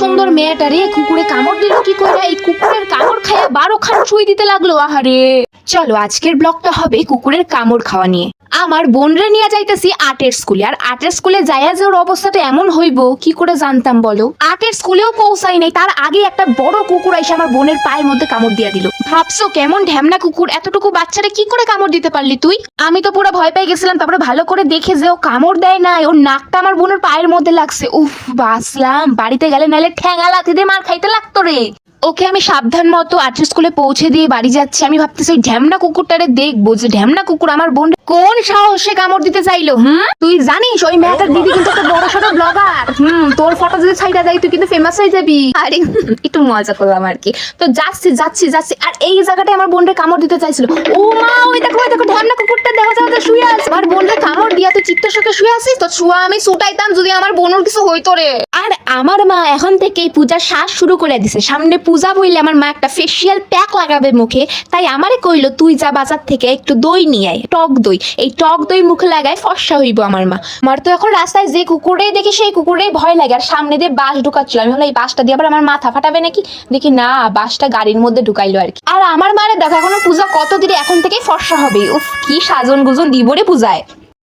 সুন্দর মেয়েটারে কুকুরে কামড় দিল কি করে? এই কুকুরের কামড় খায়া 12 খান সুই দিতে লাগলো। আহারে, চলো আজকের ব্লগটা হবে কুকুরের কামড় খাওয়া নিয়ে। আমার বোনরে নিয়ে যাইতেছি আর্টের স্কুলে, আর আর্টের স্কুলে যাইয়া যে ওর অবস্থাটা এমন হইব কি করে জানতাম বলো? আর্টের স্কুলেও পৌঁছাই নাই, তার আগে একটা বড় কুকুর এসে আমার বোনের পায়ের মধ্যে কামড় দিয়া দিল। ভাবছো কেমন ঢ্যামনা কুকুর, এতটুকু বাচ্চারা কি করে কামড় দিতে পারলি তুই? আমি তো পুরো ভয় পেয়ে গেছিলাম, তারপরে ভালো করে দেখে যে ও কামড় দেয় নাই, ওর নাকটা আমার বোনের পায়ের মধ্যে লাগছে। উফ, বাঁচলাম। বাড়িতে গেলে নাইলে ঠ্যাঙা লাথি দিয়ে মার খাইতে লাগতো রে। ওকে আমি সাবধান মতো আর্টের স্কুলে পৌঁছে দিয়ে বাড়ি যাচ্ছি। আমি ভাবতেছি ওই ঢ্যামনা কুকুরটারে দেখবো, যে ঢ্যামনা কুকুর আমার বোন কোন সাহসে কামড় দিতে চাইলো। তুই জানিস ওই মেয়েটার দিদি কিন্তু একটা বড় সড়ো ব্লগার। তোর ফটো যদি ছাইড়া দেয় তুই কিন্তু ফেমাস হয়ে যাবি। আরে একটু মজা করলাম আর কি। তো যাচ্ছি যাচ্ছি যাচ্ছি, আর এই জায়গাটায় আমার বোনরে কামড় দিতে চাইছিল। ও মা, ওই দেখো ঢ্যামনা কুকুরটা দেখা যাচ্ছে শুয়ে আছে। আমার বোনরে কামড় দিয়া তুই চিত্তশোকে শুয়ে আছিস, তো শুয়া আমি ছুটাইতাম যদি আমার বোনের কিছু হইতো রে। আর আমার মা এখন থেকেই পূজার শ্বাস শুরু করে দিছে। সামনে পূজা বইলে আমার মা একটা ফেসিয়াল প্যাক লাগাবে মুখে, তাই আমারে কইলো তুই যা বাজার থেকে একটু দই নিয়ে আয়, টক দই। এই টক দই মুখে লাগায় ফর্সা হইব আমার মা। আমার তো এখন রাস্তায় যে কুকুরেই দেখি সেই কুকুরেই ভয় লাগে। আর সামনে দিয়ে বাস ঢুকাচ্ছিল, আমি ভাবলাম এই বাসটা দিয়ে আবার আমার মাথা ফাটাবে নাকি, দেখি না বাসটা গাড়ির মধ্যে ঢুকাইলো আর কি। আর আমার মারে দেখো এখনো পূজা কত দিনে, এখন থেকেই ফর্সা হবে। উফ, কি সাজন গুজন দিব রে পূজায়।